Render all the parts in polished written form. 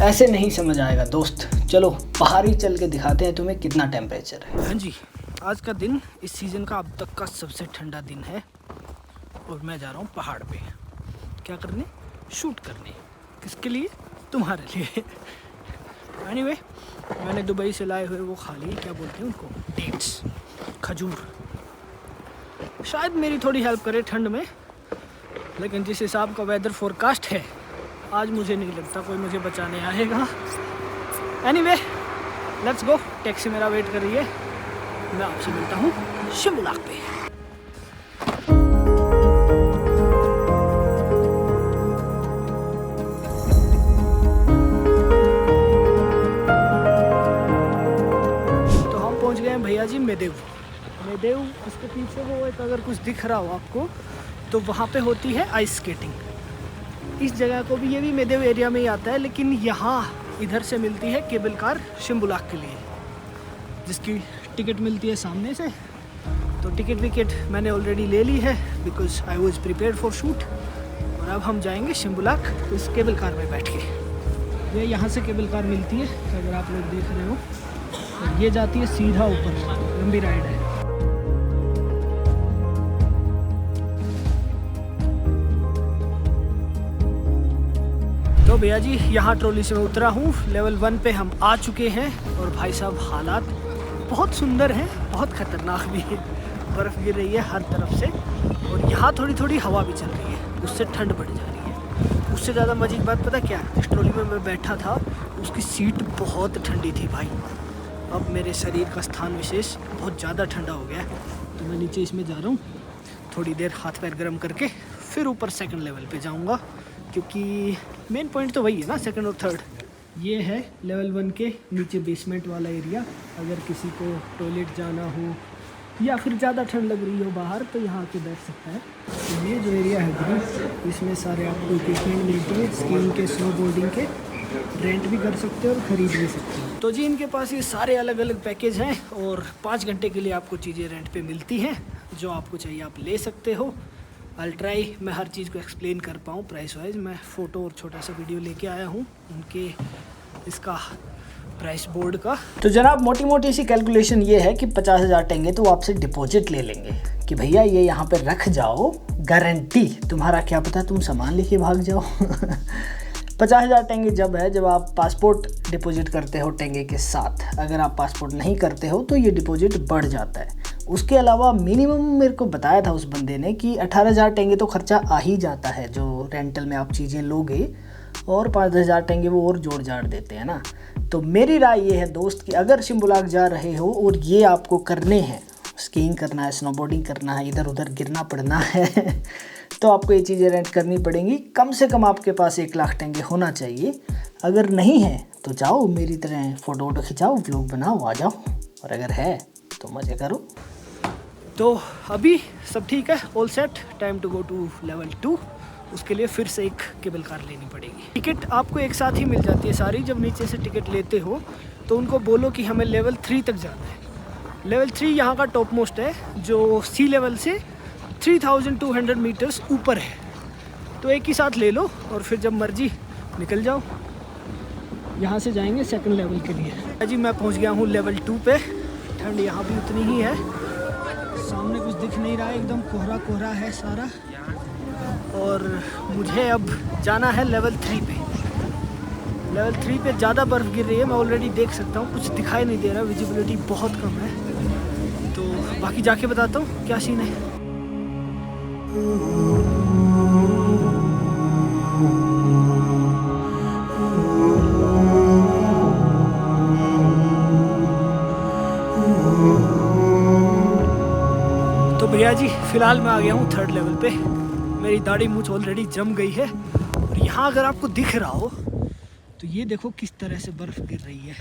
ऐसे नहीं समझ आएगा दोस्त। चलो बाहर ही चल के दिखाते हैं तुम्हें कितना टेम्परेचर है। हाँ जी, आज का दिन इस सीज़न का अब तक का सबसे ठंडा दिन है और मैं जा रहा हूँ पहाड़ पे। क्या करने? शूट करने। किसके लिए? तुम्हारे लिए। एनीवे, मैंने दुबई से लाए हुए वो खा लिए, क्या बोलते हैं उनको, डेट्स, खजूर। शायद मेरी थोड़ी हेल्प करे ठंड में, लेकिन जिस हिसाब का वेदर फोरकास्ट है आज मुझे नहीं लगता कोई मुझे बचाने आएगा। Anyway, let's go. टैक्सी मेरा वेट कर रही है। मैं आपसे मिलता हूँ शिमला पे। तो हम पहुँच गए हैं भैया जी मेदेव। उसके पीछे वो एक, अगर कुछ दिख रहा हो आपको तो वहाँ पे होती है आइस स्केटिंग। इस जगह को भी, ये भी मेदेव एरिया में ही आता है, लेकिन यहाँ इधर से मिलती है केबल कार शिम्बुलाक के लिए, जिसकी टिकट मिलती है सामने से। तो टिकट मैंने ऑलरेडी ले ली है because I was prepared for shoot. और अब हम जाएंगे शिम्बुलाक इस केबल कार में बैठ के। ये यहाँ से केबल कार मिलती है, अगर आप लोग देख रहे हो। और ये जाती है सीधा ऊपर, लंबी राइड है। तो भैया जी, यहाँ ट्रॉली से मैं उतरा हूँ। लेवल 1 पे हम आ चुके हैं और भाई साहब हालात बहुत सुंदर हैं, बहुत ख़तरनाक भी है। बर्फ़ गिर रही है हर तरफ से और यहाँ थोड़ी थोड़ी हवा भी चल रही है, उससे ठंड बढ़ जा रही है। उससे ज़्यादा मजे की बात पता क्या, जिस ट्रॉली में मैं बैठा था उसकी सीट बहुत ठंडी थी भाई। अब मेरे शरीर का स्थान विशेष बहुत ज़्यादा ठंडा हो गया है। तो मैं नीचे इसमें जा रहा हूँ, थोड़ी देर हाथ पैर गर्म करके फिर ऊपर सेकंड लेवल पे जाऊँगा, क्योंकि मेन पॉइंट तो वही है ना, सेकंड और थर्ड। ये है लेवल 1 के नीचे बेसमेंट वाला एरिया। अगर किसी को टॉयलेट जाना हो या फिर ज़्यादा ठंड लग रही हो बाहर, तो यहाँ पे बैठ सकता है। तो ये जो एरिया है ग्रीन, इसमें सारे आपको इक्विपमेंट मिलते हैं स्कीइंग के, स्नो बोर्डिंग के। रेंट भी कर सकते हो और ख़रीद भी सकते हो। तो जी, इनके पास ये सारे अलग अलग पैकेज हैं और 5 घंटे के लिए आपको चीज़ें रेंट पे मिलती हैं। जो आपको चाहिए आप ले सकते हो। I'll try मैं हर चीज़ को एक्सप्लेन कर पाऊँ प्राइस वाइज। मैं फ़ोटो और छोटा सा वीडियो लेके आया हूँ उनके इसका प्राइस बोर्ड का। तो जनाब, मोटी मोटी सी कैलकुलेशन ये है कि 50,000 टेंगे तो वो आपसे डिपॉजिट ले लेंगे कि भैया ये यहाँ पे रख जाओ, गारंटी तुम्हारा, क्या पता तुम सामान लेके भाग जाओ। 50,000 टेंगे जब है जब आप पासपोर्ट डिपॉजिट करते हो टेंगे के साथ। अगर आप पासपोर्ट नहीं करते हो तो ये डिपॉजिट बढ़ जाता है। उसके अलावा मिनिमम मेरे को बताया था उस बंदे ने कि 18,000 टेंगे तो खर्चा आ ही जाता है जो रेंटल में आप चीज़ें लोगे, और 5,000 टेंगे वो और जोड़ जाड़ देते हैं ना। तो मेरी राय ये है दोस्त कि अगर शिम्बुलाक जा रहे हो और ये आपको करने हैं, स्कीइंग करना है, स्नोबोर्डिंग करना है, इधर उधर गिरना पड़ना है तो आपको ये चीज़ें रेंट करनी पड़ेंगी। कम से कम आपके पास 1 लाख टेंगे होना चाहिए। अगर नहीं है तो जाओ मेरी तरह फ़ोटो वोटो खिंचाओ, व्लॉग बनाओ, आ जाओ। और अगर है तो मज़े करो। तो अभी सब ठीक है, all set, time to go to level 2। उसके लिए फिर से एक केबल कार लेनी पड़ेगी। टिकट आपको एक साथ ही मिल जाती है सारी। जब नीचे से टिकट लेते हो तो उनको बोलो कि हमें लेवल 3 तक जाना है। लेवल 3 यहाँ का टॉप मोस्ट है, जो सी लेवल से 3200 मीटर्स ऊपर है। तो एक ही साथ ले लो और फिर जब मर्जी निकल जाओ। यहाँ से जाएंगे सेकंड लेवल के लिए। जी, मैं पहुँच गया हूँ लेवल 2 पे। ठंड यहाँ भी उतनी ही है, सामने कुछ दिख नहीं रहा है, एकदम कोहरा कोहरा है सारा। और मुझे अब जाना है लेवल 3 पे। लेवल 3 पे ज़्यादा बर्फ़ गिर रही है, मैं ऑलरेडी देख सकता हूँ, कुछ दिखाई नहीं दे रहा, विजिबिलिटी बहुत कम है। तो बाकी जाके बताता हूँ क्या सीन है। तो भैया जी, फ़िलहाल मैं आ गया हूँ 3rd लेवल पे। मेरी दाढ़ी मूंछ ऑलरेडी जम गई है। और यहाँ अगर आपको दिख रहा हो तो ये देखो किस तरह से बर्फ़ गिर रही है।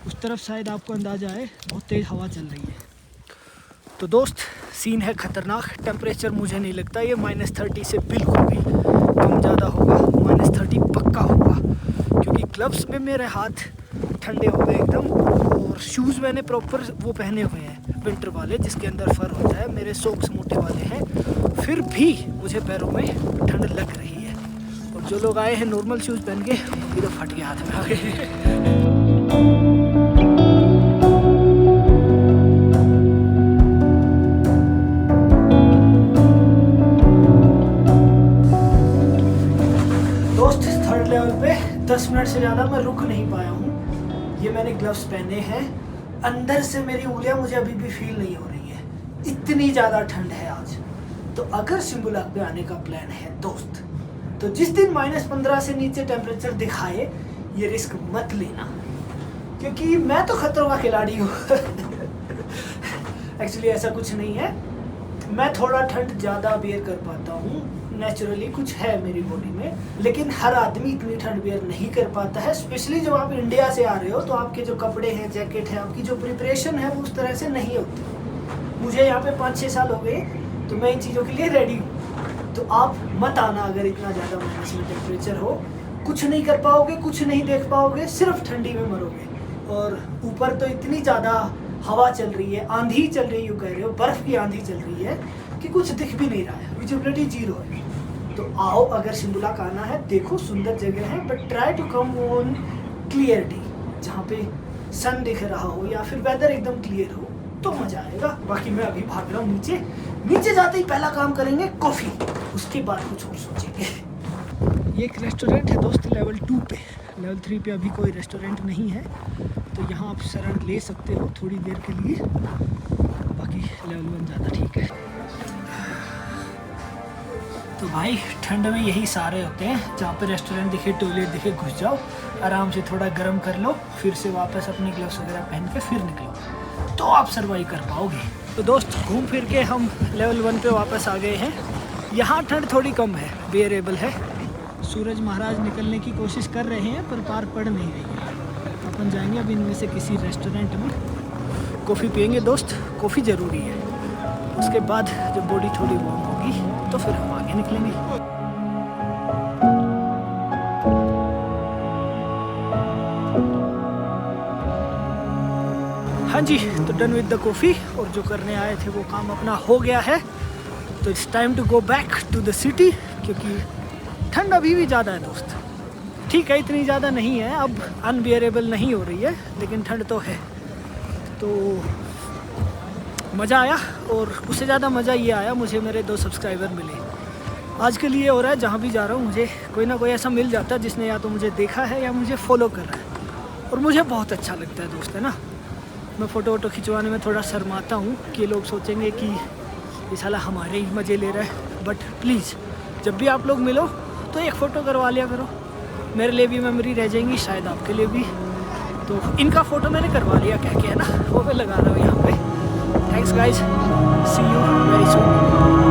उस तरफ शायद आपको अंदाज़ा है, बहुत तेज़ हवा चल रही है। तो दोस्त, सीन है ख़तरनाक। टेम्परेचर मुझे नहीं लगता ये -30 से बिल्कुल भी कम ज़्यादा होगा। -30 पक्का होगा, क्योंकि ग्लव्स में मेरे हाथ ठंडे हो गए एकदम। और शूज़ मैंने प्रॉपर वो पहने हुए हैं, विंटर वाले, जिसके अंदर फर होता है। मेरे सॉक्स मोटे वाले हैं, फिर भी मुझे पैरों में ठंड लग रही है। और जो लोग आए हैं नॉर्मल शूज़ पहन के, इधर फट के हाथ में आ गए। दोस्त थर्ड लेवल पे 10 मिनट से ज़्यादा मैं रुक नहीं पाया हूँ। ये मैंने ग्लव्स पहने हैं, अंदर से मेरी उंगलियां मुझे अभी भी फील नहीं हो रही है, इतनी ज़्यादा ठंड है आज। तो अगर शिम्बुलाक पे आने का प्लान है दोस्त, तो जिस दिन -15 से नीचे टेम्परेचर दिखाए ये रिस्क मत लेना, क्योंकि मैं तो खतरों का खिलाड़ी हूँ। एक्चुअली ऐसा कुछ नहीं है, मैं थोड़ा ठंड ज़्यादा बियर कर पाता हूँ, नेचुरली कुछ है मेरी बॉडी में, लेकिन हर आदमी इतनी ठंड बियर नहीं कर पाता है। स्पेशली जब आप इंडिया से आ रहे हो तो आपके जो कपड़े हैं, जैकेट है, आपकी जो प्रिपरेशन है वो उस तरह से नहीं होती। मुझे यहाँ पे 5-6 साल हो गए, तो मैं इन चीज़ों के लिए रेडी हूँ। तो आप मत आना अगर इतना ज़्यादा माइनस में टेम्परेचर हो, कुछ नहीं कर पाओगे, कुछ नहीं देख पाओगे, सिर्फ ठंडी में मरोगे। और ऊपर तो इतनी ज़्यादा हवा चल रही है, आंधी चल रही है, यूँ कह रहे हो बर्फ़ की आंधी चल रही है कि कुछ दिख भी नहीं रहा है, विजिबिलिटी 0 है। तो आओ, अगर शिम्बुलाक आना है, देखो सुंदर जगह है, but try to come on clear day, जहाँ पे सन दिख रहा हो या फिर वेदर एकदम क्लियर हो, तो मज़ा आएगा। बाकी मैं अभी भाग रहा हूँ नीचे। नीचे जाते ही पहला काम करेंगे कॉफ़ी, उसके बाद कुछ और सोचेंगे। ये एक रेस्टोरेंट है दोस्त लेवल 2 पे। लेवल 3 पे अभी कोई रेस्टोरेंट नहीं है, तो यहाँ आप शरण ले सकते हो थोड़ी देर के लिए। बाकी लेवल 1 ज़्यादा ठीक है। तो भाई ठंड में यही सारे होते हैं, जहाँ पे रेस्टोरेंट दिखे, टॉयलेट दिखे, घुस जाओ, आराम से थोड़ा गर्म कर लो, फिर से वापस अपनी ग्लव्स वगैरह पहन के फिर निकलो, तो आप सर्वाइव कर पाओगे। तो दोस्त घूम फिर के हम लेवल 1 पे वापस आ गए हैं। यहाँ ठंड थोड़ी कम है, बेयरेबल है। सूरज महाराज निकलने की कोशिश कर रहे हैं पर पार पड़ नहीं रही है। अपन जाएंगे अब इनमें से किसी रेस्टोरेंट में, कॉफ़ी पियेंगे दोस्त, कॉफ़ी ज़रूरी है। उसके बाद जब बॉडी थोड़ी वार्म होगी तो फिर हम आगे निकलेंगे। हाँ जी, तो डन विद द कॉफ़ी, और जो करने आए थे वो काम अपना हो गया है। तो it's time to go back to the city, क्योंकि ठंड अभी भी ज़्यादा है दोस्त। ठीक है, इतनी ज़्यादा नहीं है, अब अनबियरेबल नहीं हो रही है, लेकिन ठंड तो है। तो मज़ा आया, और उससे ज़्यादा मज़ा ये आया, मुझे मेरे 2 सब्सक्राइबर मिले। आज के लिए हो रहा है, जहाँ भी जा रहा हूँ मुझे कोई ना कोई ऐसा मिल जाता है जिसने या तो मुझे देखा है या मुझे फॉलो कर रहा है, और मुझे बहुत अच्छा लगता है दोस्त, है ना। मैं फ़ोटो वोटो खिंचवाने में थोड़ा शर्माता हूँ कि लोग सोचेंगे कि ये साला हमारे ही मज़े ले रहा है, बट प्लीज़ जब भी आप लोग मिलो तो एक फ़ोटो करवा लिया करो, मेरे लिए भी मेमोरी रह जाएंगी, शायद आपके लिए भी। तो इनका फ़ोटो मैंने करवा लिया कह के, है ना, वो मैं लगा रहा हूँ यहाँ पे। Thanks guys, see you very soon.